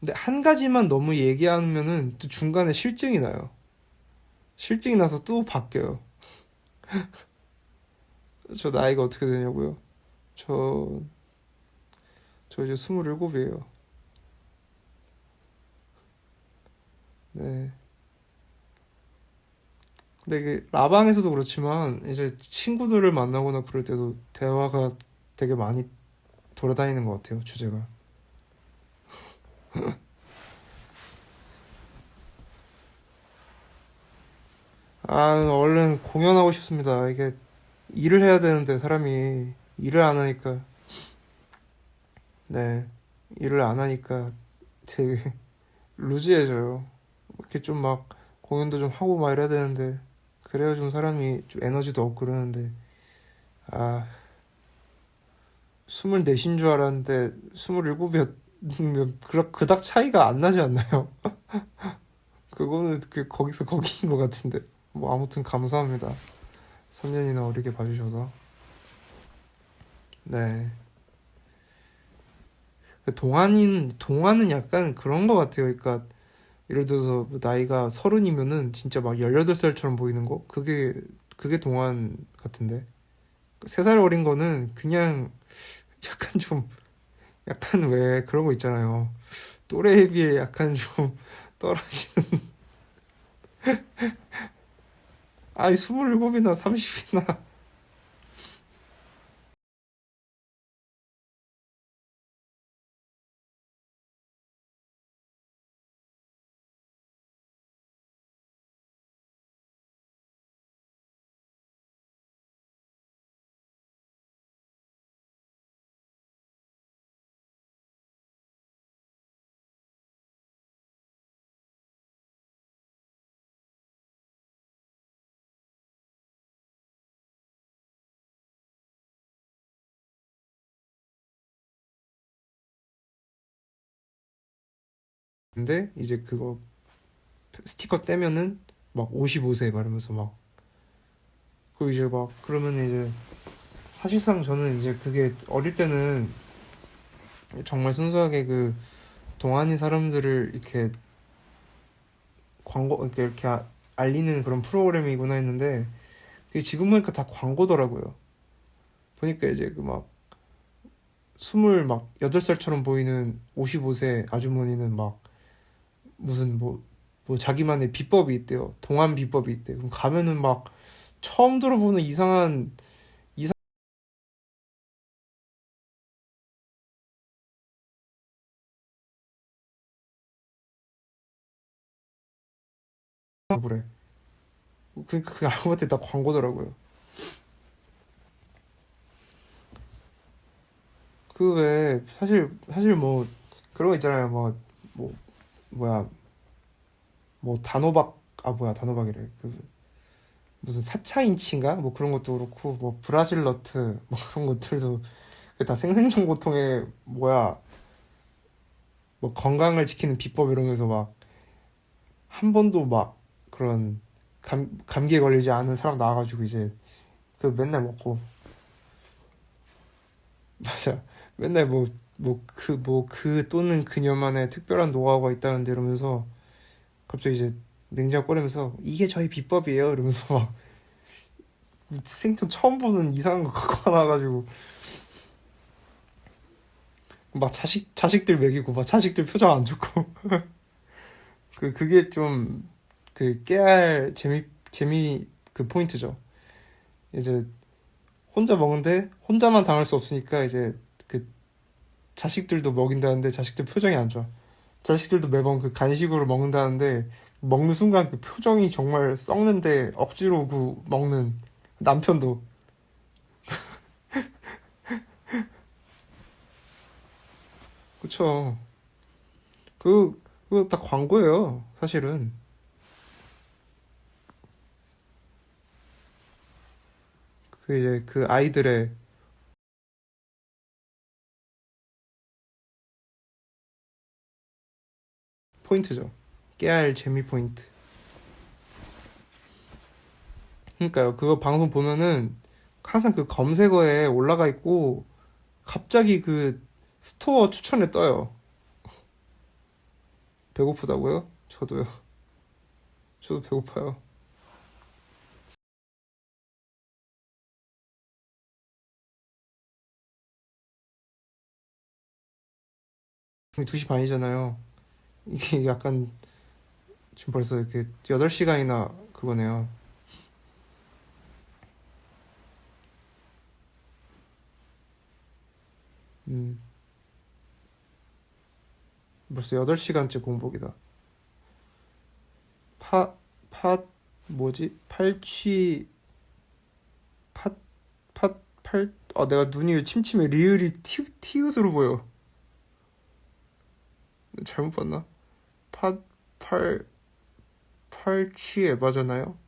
근데 한 가지만 너무 얘기하면은 또 중간에 실증이 나요. 실증이 나서 또 바뀌어요. 저 나이가 어떻게 되냐고요? 저, 저 이제 27이에요. 네. 근데 이게 라방에서도 그렇지만 이제 친구들을 만나거나 그럴 때도 대화가 되게 많이 돌아다니는 것 같아요, 주제가. 아, 얼른 공연하고 싶습니다. 이게 일을 해야 되는데 사람이 일을 안 하니까, 네. 일을 안 하니까 되게 루즈해져요. 이렇게 좀 막 공연도 좀 하고 막 이래야 되는데, 그래야 좀 사람이 좀 에너지도 없고 그러는데, 아, 24인 줄 알았는데, 27이면 그닥 차이가 안 나지 않나요? 그거는 거기서 거기인 것 같은데. 뭐 아무튼 감사합니다. 3년이나 어리게 봐주셔서. 네. 동안은 약간 그런 것 같아요. 그러니까 예를 들어서 뭐 나이가 30이면은 진짜 막 18살처럼 보이는 거? 그게 동안 같은데. 3살 어린 거는 그냥 약간 좀, 약간 왜 그런 거 있잖아요. 또래에 비해 약간 좀 떨어지는. 아이, 27이나 30이나. 근데 이제 그거 스티커 떼면은 막 55세 말하면서 막, 그 이제 막 그러면 이제 사실상 저는 이제 그게 어릴 때는 정말 순수하게 그 동안인 사람들을 이렇게 이렇게 알리는 그런 프로그램이구나 했는데, 그게 지금 보니까 다 광고더라고요. 보니까 이제 그 막 28살처럼 보이는 55세 아주머니는 막 무슨 뭐 자기만의 비법이 있대요. 동안 비법이 있대. 그럼 가면은 막 처음 들어보는 이상한 그래. 그게 알고 봤더니 다 광고더라고요. 그 왜 사실 뭐 그런 거 있잖아요. 뭐 뭐야 뭐 단호박, 뭐야 단호박이래. 무슨 4차인치인가 뭐 그런 것도 그렇고 뭐 브라질 너트 뭐 그런 것들도 다 생생정보통에 뭐야 뭐 건강을 지키는 비법 이러면서 막 한 번도 막 그런 감기에 걸리지 않은 사람 나와가지고 이제 그 맨날 먹고 맞아. 맨날 그 또는 그녀만의 특별한 노하우가 있다는데 이러면서 갑자기 이제 냉장고 꺼내면서 이게 저희 비법이에요 이러면서 막 생전 처음 보는 이상한 거 갖고 와가지고 막 자식들 먹이고 막 자식들 표정 안 좋고 그게 좀 그 깨알 재미 그 포인트죠. 이제 혼자 먹는데 혼자만 당할 수 없으니까 이제 그 자식들도 먹인다는데 자식들 표정이 안 좋아. 자식들도 매번 그 간식으로 먹는다는데 먹는 순간 그 표정이 정말 썩는데 억지로 그 먹는 남편도. 그쵸. 그거 다 광고예요, 사실은. 그 이제 그 아이들의 포인트죠. 깨알 재미 포인트. 그러니까요. 그거 방송 보면은 항상 그 검색어에 올라가 있고 갑자기 그 스토어 추천에 떠요. 배고프다고요? 저도요. 저도 배고파요. 2시 반이잖아요. 이게 약간 지금 벌써 이렇게 8시간이나 그거네요. 음, 벌써 8시간째 공복이다. 파, 뭐지? 파, 내가 눈이 왜 침침해. 리을이 티읕으로 보여. 잘못 봤나? 파, 팔, 팔취 에바잖아요?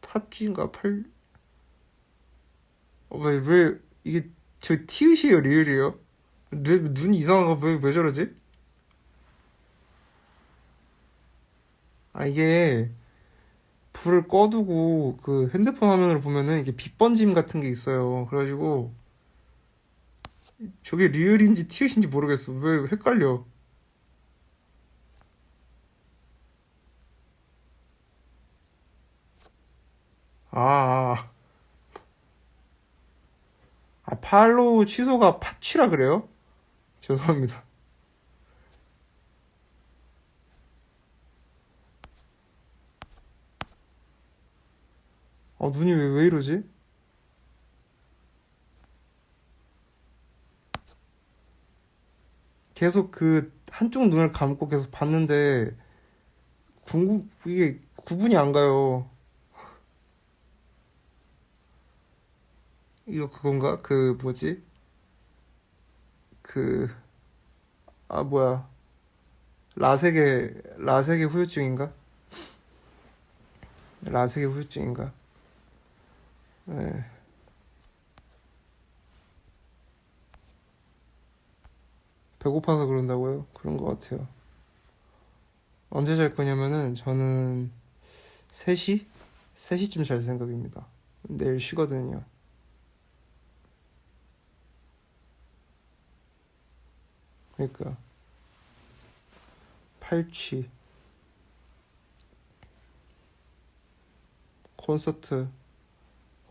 팥쥐인가? 왜, 이게, 저 티읕이에요, 리을이에요? 눈이 이상한가? 왜 저러지? 아, 이게, 불을 꺼두고, 그 핸드폰 화면을 보면은 이게 빛 번짐 같은 게 있어요. 그래가지고, 저게 리을인지 티읕인지 모르겠어. 왜 헷갈려. 아, 팔로우 취소가 팥취라 그래요? 죄송합니다. 눈이 왜 이러지? 계속 그 한쪽 눈을 감고 계속 봤는데 이게 구분이 안 가요. 이거 그건가? 그 뭐지? 그 뭐야? 라세계 후유증인가? 라세계 후유증인가? 네. 배고파서 그런다고요? 그런 것 같아요. 언제 잘 거냐면은 저는 3시? 3시쯤 잘 생각입니다. 내일 쉬거든요. 그러니까 팔취 콘서트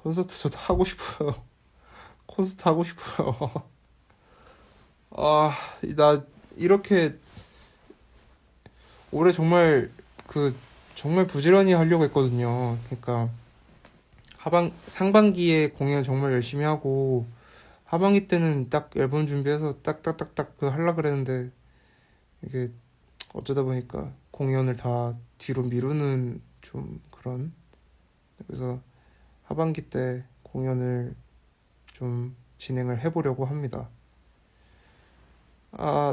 저도 하고 싶어요. 콘서트 하고 싶어요. 나 이렇게 올해 정말 그 정말 부지런히 하려고 했거든요. 그러니까 상반기에 공연 정말 열심히 하고 하반기 때는 딱 앨범 준비해서 딱딱딱딱 그 하려 그랬는데 이게 어쩌다 보니까 공연을 다 뒤로 미루는 좀 그런. 그래서 하반기 때 공연을 좀 진행을 해보려고 합니다.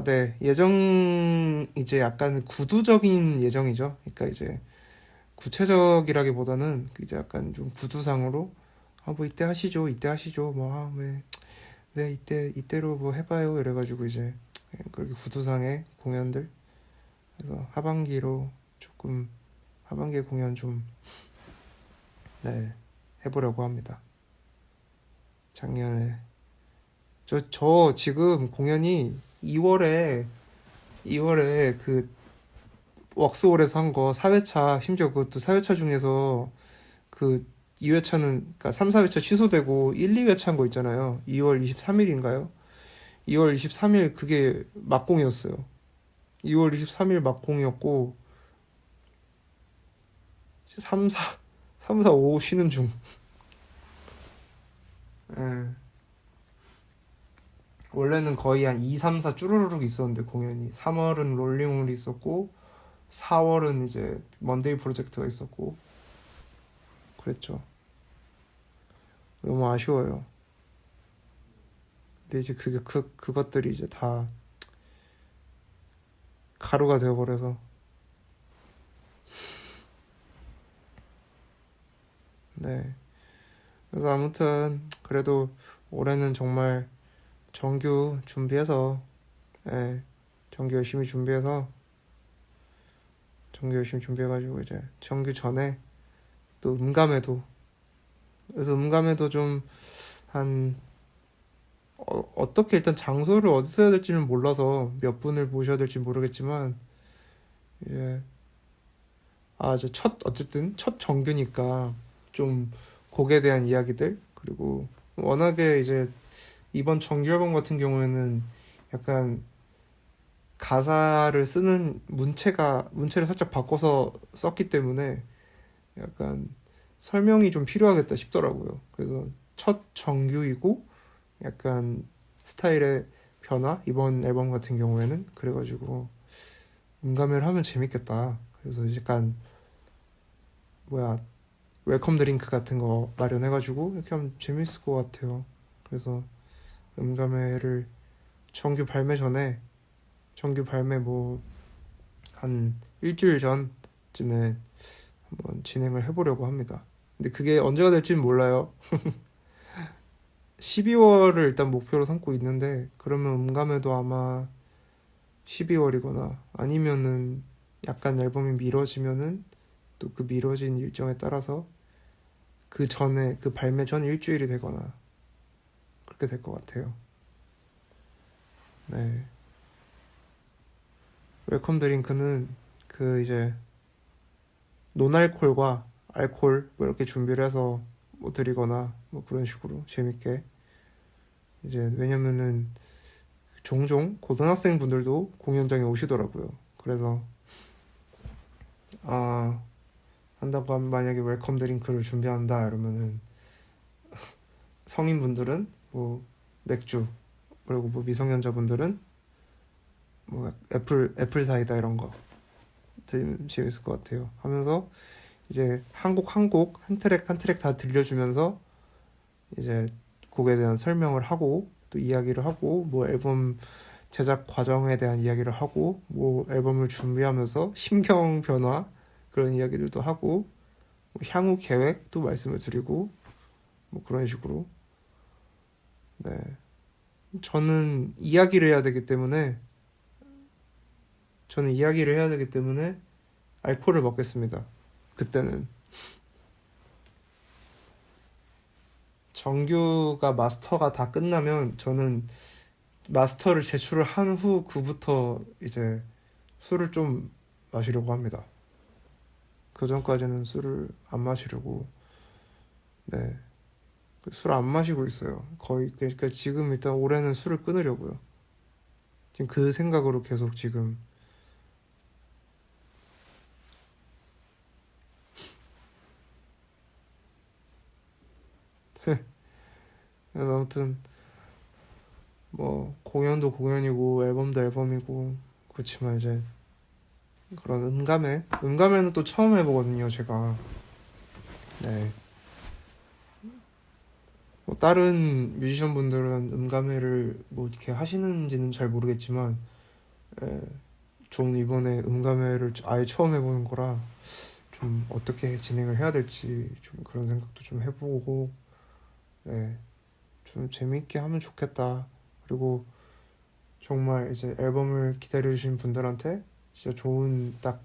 네. 이제 약간 구두적인 예정이죠. 그러니까 이제 구체적이라기보다는 이제 약간 좀 구두상으로 뭐 이때 하시죠. 뭐 네, 이때로 뭐 해봐요. 이래가지고 이제 그렇게 구두상의 공연들. 그래서 조금 하반기에 공연 좀 네, 해보려고 합니다. 작년에 저 지금 공연이 2월에 그 웍스홀에서 한 거 4회차, 심지어 그것도 4회차 중에서 그 2회차는, 그니까 3, 4회차 취소되고 1, 2회차 한 거 있잖아요. 2월 23일인가요? 2월 23일 그게 막공이었어요. 2월 23일 막공이었고 3, 4, 5 쉬는 중. 예. 원래는 거의 한 2, 3, 4 쭈루루룩 있었는데 공연이 3월은 롤링홀이 있었고 4월은 이제 먼데이 프로젝트가 있었고 그랬죠. 너무 아쉬워요. 근데 이제 그것들이 이제 다 가루가 되어버려서 네. 그래서 아무튼 그래도 올해는 정말 정규 준비해서 예, 정규 열심히 준비해가지고 이제 정규 전에 또 음감회도 그래서 음감회도 좀 한 어떻게 일단 장소를 어디서 해야 될지는 몰라서 몇 분을 모셔야 될지 모르겠지만 이제 이제 어쨌든 첫 정규니까 좀 곡에 대한 이야기들 그리고 워낙에 이제 이번 정규 앨범 같은 경우에는 약간 가사를 쓰는 문체를 살짝 바꿔서 썼기 때문에 약간 설명이 좀 필요하겠다 싶더라고요. 그래서 첫 정규이고 약간 스타일의 변화 이번 앨범 같은 경우에는 그래가지고 음감회를 하면 재밌겠다. 그래서 약간 뭐야 웰컴 드링크 같은 거 마련해가지고 이렇게 하면 재밌을 것 같아요. 그래서 음감회를 정규 발매 전에 정규 발매 뭐 한 일주일 전쯤에 한번 진행을 해보려고 합니다. 근데 그게 언제가 될지는 몰라요. 12월을 일단 목표로 삼고 있는데 그러면 음감회도 아마 12월이거나 아니면은 약간 앨범이 미뤄지면은 또 그 미뤄진 일정에 따라서 그 전에 그 발매 전 일주일이 되거나 그렇게 될 것 같아요. 네. 웰컴 드링크는 그 이제 노알콜과 알콜 뭐 이렇게 준비를 해서 뭐 드리거나 뭐 그런 식으로 재밌게 이제 왜냐면은 종종 고등학생 분들도 공연장에 오시더라고요. 그래서 아 한다고 하면 만약에 웰컴 드링크를 준비한다 이러면은 성인분들은 뭐 맥주 그리고 뭐 미성년자분들은 뭐 애플 사이다 이런 거 재밌을 것 같아요. 하면서 이제 한 곡 한 트랙 한 트랙 다 들려주면서 이제 곡에 대한 설명을 하고 또 이야기를 하고 뭐 앨범 제작 과정에 대한 이야기를 하고 뭐 앨범을 준비하면서 심경 변화 그런 이야기들도 하고 뭐 향후 계획도 말씀을 드리고 뭐 그런 식으로 네 저는 이야기를 해야 되기 때문에 알코올을 먹겠습니다. 그때는 정규가 마스터가 다 끝나면 저는 마스터를 제출을 한 후 그부터 이제 술을 좀 마시려고 합니다. 그 전까지는 술을 안 마시려고 네. 술 안 마시고 있어요. 거의 그러니까 지금 일단 올해는 술을 끊으려고요. 지금 그 생각으로 계속 지금 그래서 아무튼 뭐 공연도 공연이고 앨범도 앨범이고 그렇지만 이제 그런 음감회는 또 처음 해보거든요 제가 네. 뭐 다른 뮤지션 분들은 음감회를 뭐 이렇게 하시는지는 잘 모르겠지만 예, 좀 이번에 음감회를 아예 처음 해보는 거라 좀 어떻게 진행을 해야 될지 좀 그런 생각도 좀 해보고 네, 좀 재밌게 하면 좋겠다. 그리고 정말 이제 앨범을 기다려주신 분들한테 진짜 좋은 딱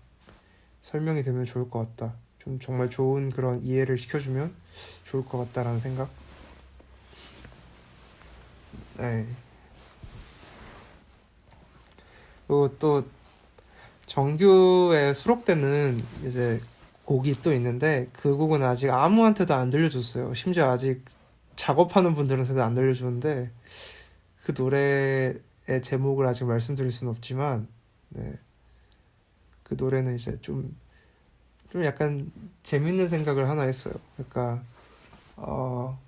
설명이 되면 좋을 것 같다. 좀 정말 좋은 그런 이해를 시켜주면 좋을 것 같다라는 생각. 네. 그리고 또 정규에 수록되는 이제 곡이 또 있는데 그 곡은 아직 아무한테도 안 들려줬어요. 심지어 아직 작업하는 분들한테도 안 들려주는데 그 노래의 제목을 아직 말씀드릴 수는 없지만 네. 그 노래는 이제 좀 약간 재밌는 생각을 하나 했어요. 그러니까 어,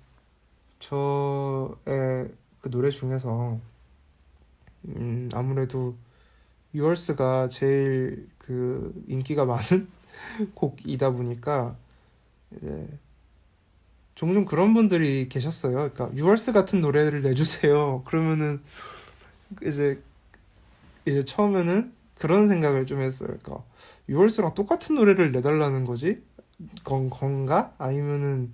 저의 그 노래 중에서 아무래도 유얼스가 제일 그 인기가 많은 곡이다 보니까 이제 종종 그런 분들이 계셨어요. 그러니까 유얼스 같은 노래를 내주세요. 그러면은 이제 처음에는 그런 생각을 좀 했어요. 그러니까 유얼스랑 똑같은 노래를 내달라는 거지? 건가? 아니면은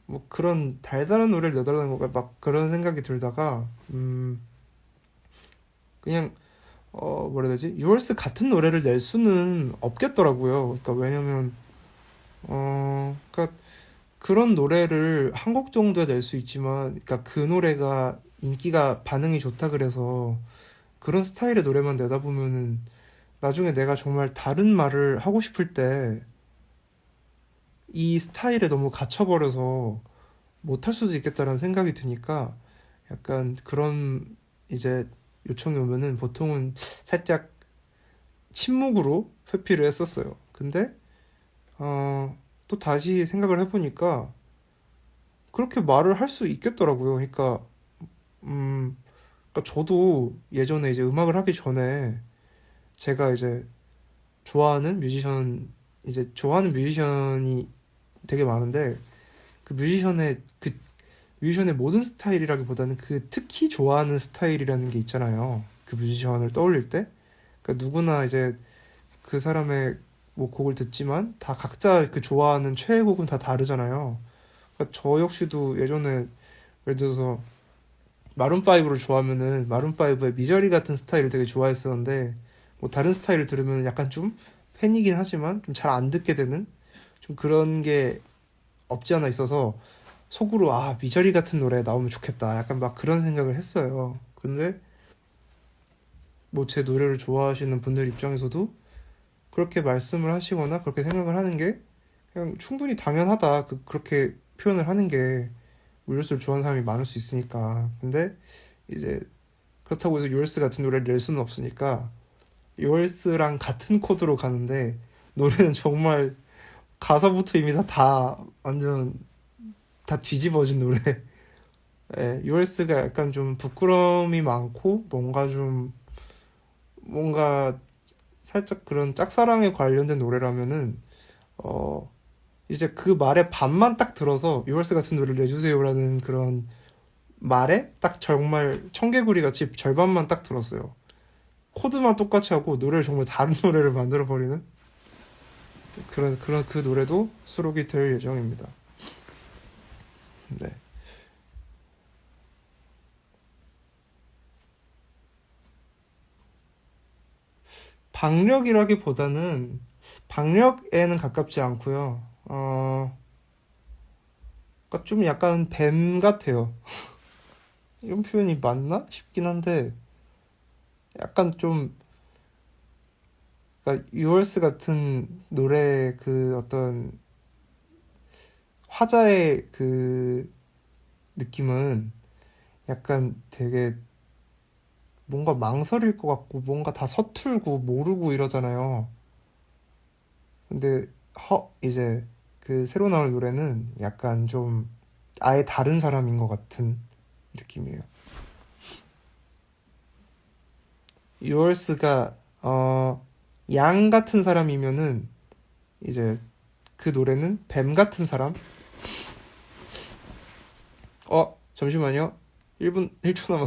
뭐 그런 달달한 노래를 내달라는 건가? 막 그런 생각이 들다가 그냥 뭐라 해야 되지? 유얼스 같은 노래를 낼 수는 없겠더라고요. 그러니까 왜냐면 그러니까 그런 노래를 한 곡 정도야 낼 수 있지만, 그러니까 그 노래가 인기가 반응이 좋다 그래서 그런 스타일의 노래만 내다 보면은 나중에 내가 정말 다른 말을 하고 싶을 때 이 스타일에 너무 갇혀버려서 못할 수도 있겠다라는 생각이 드니까 약간 그런 이제 요청이 오면은 보통은 살짝 침묵으로 회피를 했었어요. 근데 또 다시 생각을 해보니까 그렇게 말을 할 수 있겠더라고요. 음, 그러니까 저도 예전에 이제 음악을 하기 전에 제가 이제 좋아하는 뮤지션, 이제 좋아하는 뮤지션이 되게 많은데 그 뮤지션의 모든 스타일이라기보다는 그 특히 좋아하는 스타일이라는 게 있잖아요. 그 뮤지션을 떠올릴 때. 그러니까 누구나 이제 그 사람의 뭐 곡을 듣지만 다 각자 그 좋아하는 최애곡은 다 다르잖아요. 그러니까 저 역시도 예전에 예를 들어서 마룬5를 좋아하면은 마룬5의 미저리 같은 스타일을 되게 좋아했었는데 뭐 다른 스타일을 들으면 약간 좀 팬이긴 하지만 좀 잘 안 듣게 되는 좀 그런 게 없지 않아 있어서 속으로 아 미저리 같은 노래 나오면 좋겠다 약간 막 그런 생각을 했어요. 근데 뭐 제 노래를 좋아하시는 분들 입장에서도 그렇게 말씀을 하시거나 그렇게 생각을 하는 게 그냥 충분히 당연하다. 그렇게 표현을 하는 게 유얼스를 좋아하는 사람이 많을 수 있으니까. 근데 이제 그렇다고 해서 유얼스 같은 노래를 낼 수는 없으니까 유얼스랑 같은 코드로 가는데 노래는 정말 가사부터 이미 다 완전 다 뒤집어진 노래. 예, 유얼스가 약간 좀 부끄러움이 많고 뭔가 살짝 그런 짝사랑에 관련된 노래라면은 어 이제 그 말의 반만 딱 들어서 유얼스 같은 노래를 내주세요라는 그런 말에 딱 정말 청개구리 같이 절반만 딱 들었어요. 코드만 똑같이 하고 노래를 정말 다른 노래를 만들어 버리는 그런 그 노래도 수록이 될 예정입니다. 네. 박력이라기보다는 박력에는 가깝지 않고요. 그러니까 좀 약간 뱀 같아요. 이런 표현이 맞나 싶긴 한데 약간 좀 그러니까 유얼스 같은 노래 그 어떤 화자의 그 느낌은 약간 되게 뭔가 망설일 것 같고 뭔가 다 서툴고 모르고 이러잖아요. 근데 이제 그 새로 나올 노래는 약간 좀 아예 다른 사람인 것 같은 느낌이에요. 유얼스가 양 같은 사람이면은 이제 그 노래는 뱀 같은 사람? 잠시만요. 1분 1초 남았어요.